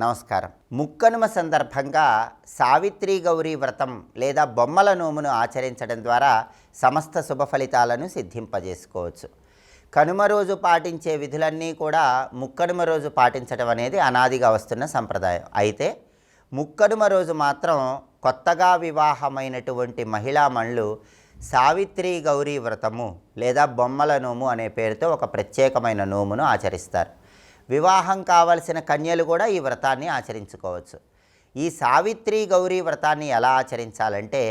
నమస్కారం. ముక్కనుమ సందర్భంగా సావిత్రి గౌరీ వ్రతం లేదా బొమ్మల నోమును ఆచరించడం ద్వారా సమస్త శుభ ఫలితాలను సిద్ధింపజేసుకోవచ్చు. కనుమ రోజు పాటించే విధులన్నీ కూడా ముక్కనుమ రోజు పాటించడం అనేది అనాదిగా వస్తున్న సంప్రదాయం. అయితే ముక్కనుమ రోజు మాత్రం కొత్తగా వివాహమైనటువంటి మహిళామణులు సావిత్రి గౌరీ వ్రతము లేదా బొమ్మల నోము అనే పేరుతో ఒక ప్రత్యేకమైన నోమును ఆచరిస్తారు. వివాహం కావలసిన కన్యలు కూడా ఈ వ్రతాన్ని ఆచరించుకోవచ్చు. ఈ సావిత్రి గౌరీ వ్రతాన్ని ఎలా ఆచరించాలంటే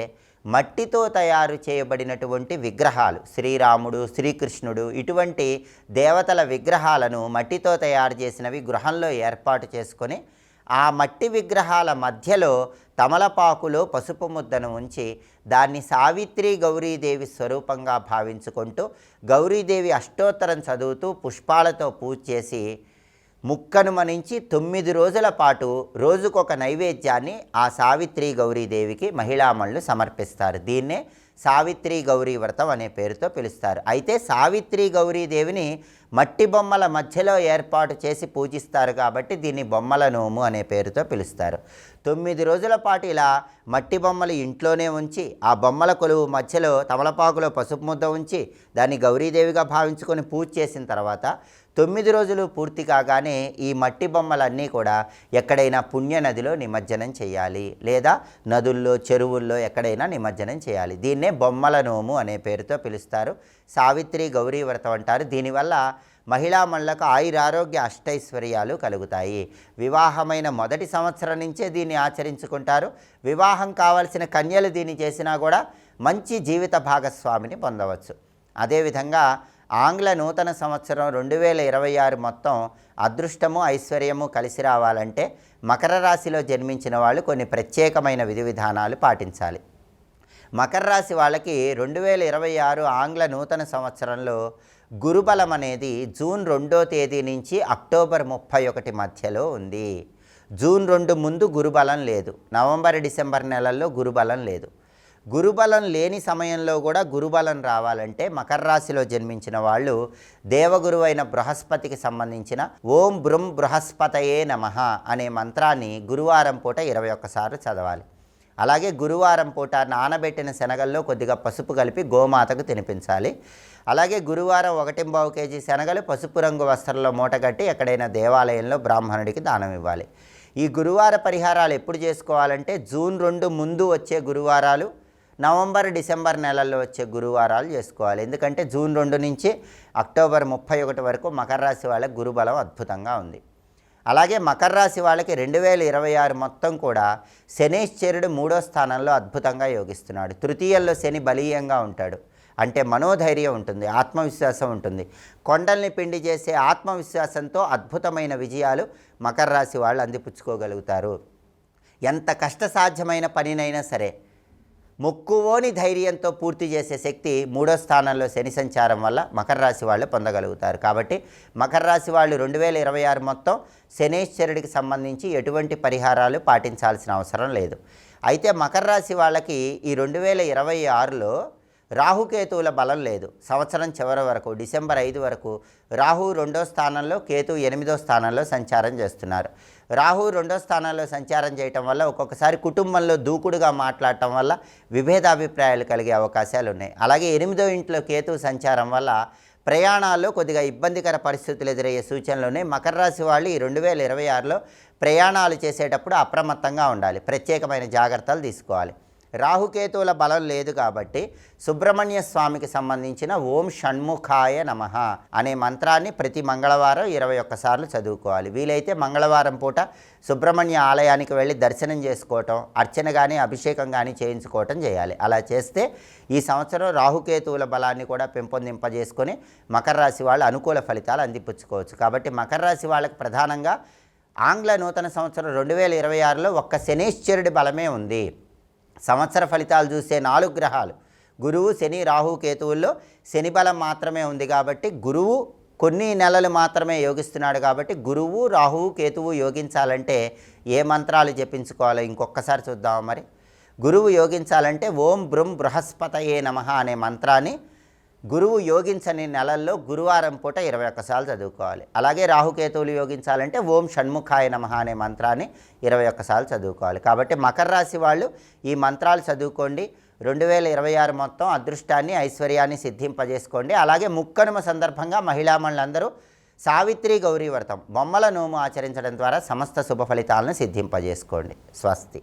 మట్టితో తయారు చేయబడినటువంటి విగ్రహాలు, శ్రీరాముడు, శ్రీకృష్ణుడు ఇటువంటి దేవతల విగ్రహాలను మట్టితో తయారు చేసినవి గృహంలో ఏర్పాటు చేసుకొని ఆ మట్టి విగ్రహాల మధ్యలో తమలపాకులో పసుపు ముద్దను ఉంచి దాన్ని సావిత్రి గౌరీదేవి స్వరూపంగా భావించుకుంటూ గౌరీదేవి అష్టోత్తరం చదువుతూ పుష్పాలతో పూజ చేసి ముక్కనుమ నుంచి 9 రోజుల పాటు రోజుకొక నైవేద్యాన్ని ఆ సావిత్రి గౌరీదేవికి మహిళామణులు సమర్పిస్తారు. దీన్నే సావిత్రి గౌరీ వ్రతం అనే పేరుతో పిలుస్తారు. అయితే సావిత్రి గౌరీదేవిని మట్టి బొమ్మల మధ్యలో ఏర్పాటు చేసి పూజిస్తారు కాబట్టి దీన్ని బొమ్మల నోము అనే పేరుతో పిలుస్తారు. 9 రోజుల పాటు ఇలా మట్టి బొమ్మలు ఇంట్లోనే ఉంచి ఆ బొమ్మల కొలువు మధ్యలో తమలపాకులో పసుపు ముద్ద ఉంచి దాన్ని గౌరీదేవిగా భావించుకొని పూజ చేసిన తర్వాత 9 రోజులు పూర్తి కాగానే ఈ మట్టి బొమ్మలన్నీ కూడా ఎక్కడైనా పుణ్య నదిలో నిమజ్జనం చేయాలి, లేదా నదుల్లో చెరువుల్లో ఎక్కడైనా నిమజ్జనం చేయాలి. దీన్నే బొమ్మల నోము అనే పేరుతో పిలుస్తారు. సావిత్రి గౌరీ వ్రతం అంటారు. దీనివల్ల మహిళామణులకు ఆయురారోగ్య అష్టైశ్వర్యాలు కలుగుతాయి. వివాహమైన మొదటి సంవత్సరం నుంచే దీన్ని ఆచరించుకుంటారు. వివాహం కావాల్సిన కన్యలు దీన్ని చేసినా కూడా మంచి జీవిత భాగస్వామిని పొందవచ్చు. అదేవిధంగా ఆంగ్ల నూతన సంవత్సరం 2026 మొత్తం అదృష్టము ఐశ్వర్యము కలిసి రావాలంటే మకర రాశిలో జన్మించిన వాళ్ళు కొన్ని ప్రత్యేకమైన విధి విధానాలు పాటించాలి. మకర రాశి వాళ్ళకి 2026 ఆంగ్ల నూతన సంవత్సరంలో గురుబలం అనేది జూన్ 2వ తేదీ నుంచి అక్టోబర్ 31 మధ్యలో ఉంది. జూన్ 2 ముందు గురుబలం లేదు. నవంబర్ డిసెంబర్ నెలల్లో గురుబలం లేదు. గురుబలం లేని సమయంలో కూడా గురుబలం రావాలంటే మకర రాశిలో జన్మించిన వాళ్ళు దేవగురువైన బృహస్పతికి సంబంధించిన ఓం బృం బృహస్పతయే నమః అనే మంత్రాన్ని గురువారం పూట 21 సార్లు చదవాలి. అలాగే గురువారం పూట నానబెట్టిన శనగల్లో కొద్దిగా పసుపు కలిపి గోమాతకు తినిపించాలి. అలాగే గురువారం 1.25 కేజీ శనగలు పసుపు రంగు వస్త్రంలో మూటగట్టి ఎక్కడైనా దేవాలయంలో బ్రాహ్మణుడికి దానం ఇవ్వాలి. ఈ గురువార పరిహారాలు ఎప్పుడు చేసుకోవాలంటే జూన్ 2 ముందు వచ్చే గురువారాలు, నవంబర్ డిసెంబర్ నెలల్లో వచ్చే గురువారాలు చేసుకోవాలి. ఎందుకంటే జూన్ 2 నుంచి అక్టోబర్ 31 వరకు మకర రాశి వాళ్ళకి గురుబలం అద్భుతంగా ఉంది. అలాగే మకర రాశి వాళ్ళకి 2026 మొత్తం కూడా శనీశ్వరుడు 3వ స్థానంలో అద్భుతంగా యోగిస్తున్నాడు. తృతీయంలో శని బలీయంగా ఉంటాడు. అంటే మనోధైర్యం ఉంటుంది, ఆత్మవిశ్వాసం ఉంటుంది. కొండల్ని పిండి చేసే ఆత్మవిశ్వాసంతో అద్భుతమైన విజయాలు మకర రాశి వాళ్ళు అందిపుచ్చుకోగలుగుతారు. ఎంత కష్టసాధ్యమైన పనినైనా సరే మొక్కువోని ధైర్యంతో పూర్తి చేసే శక్తి 3వ స్థానంలో శని సంచారం వల్ల మకర రాశి వాళ్ళు పొందగలుగుతారు. కాబట్టి మకర రాశి వాళ్ళు 2026 మొత్తం శనీశ్వరుడికి సంబంధించి ఎటువంటి పరిహారాలు పాటించాల్సిన అవసరం లేదు. అయితే మకర రాశి వాళ్ళకి ఈ 2026లో రాహుకేతువుల బలం లేదు. సంవత్సరం చివరి వరకు డిసెంబర్ 5 వరకు రాహు 2వ స్థానంలో, కేతు 8వ స్థానంలో సంచారం చేస్తున్నారు. రాహు 2వ స్థానంలో సంచారం చేయటం వల్ల ఒక్కొక్కసారి కుటుంబంలో దూకుడుగా మాట్లాడటం వల్ల విభేదాభిప్రాయాలు కలిగే అవకాశాలు ఉన్నాయి. అలాగే 8వ ఇంట్లో కేతు సంచారం వల్ల ప్రయాణాల్లో కొద్దిగా ఇబ్బందికర పరిస్థితులు ఎదురయ్యే సూచనలు ఉన్నాయి. మకర రాశి వాళ్ళు ఈ 2026లో ప్రయాణాలు చేసేటప్పుడు అప్రమత్తంగా ఉండాలి, ప్రత్యేకమైన జాగ్రత్తలు తీసుకోవాలి. రాహుకేతువుల బలం లేదు కాబట్టి సుబ్రహ్మణ్య స్వామికి సంబంధించిన ఓం షణ్ముఖాయ నమః అనే మంత్రాన్ని ప్రతి మంగళవారం 21 సార్లు చదువుకోవాలి. వీలైతే మంగళవారం పూట సుబ్రహ్మణ్య ఆలయానికి వెళ్ళి దర్శనం చేసుకోవటం, అర్చన కానీ అభిషేకం కానీ చేయించుకోవటం చేయాలి. అలా చేస్తే ఈ సంవత్సరం రాహుకేతువుల బలాన్ని కూడా పెంపొందింపజేసుకొని మకర రాశి వాళ్ళు అనుకూల ఫలితాలు అందిపుచ్చుకోవచ్చు. కాబట్టి మకర రాశి వాళ్ళకి ప్రధానంగా ఆంగ్ల నూతన సంవత్సరం 2026లో ఒక్క శనీశ్వరుడి బలమే ఉంది. సంవత్సర ఫలితాలు చూసే 4 గ్రహాలు గురువు, శని, రాహు, కేతువుల్లో శని బలం మాత్రమే ఉంది కాబట్టి గురువు కొన్ని నెలలు మాత్రమే యోగిస్తున్నాడు. కాబట్టి గురువు, రాహువు, కేతువు యోగించాలంటే ఏ మంత్రాలు జపించుకోవాలో ఇంకొకసారి చూద్దాం. మరి గురువు యోగించాలంటే ఓం బృం బృహస్పతయే నమః అనే మంత్రాన్ని గురువు యోగించని నెలల్లో గురువారం పూట 21 సార్లు చదువుకోవాలి. అలాగే రాహుకేతువులు యోగించాలంటే ఓం షణ్ముఖాయ నమః అనే మంత్రాన్ని 21 సార్లు చదువుకోవాలి. కాబట్టి మకర రాశి వాళ్ళు ఈ మంత్రాలు చదువుకోండి. 2026 మొత్తం అదృష్టాన్ని ఐశ్వర్యాన్ని సిద్ధింపజేసుకోండి. అలాగే ముక్కనుమ సందర్భంగా మహిళామణులందరూ సావిత్రి గౌరీ వ్రతం బొమ్మల నోము ఆచరించడం ద్వారా సమస్త శుభ ఫలితాలను సిద్ధింపజేసుకోండి. స్వస్తి.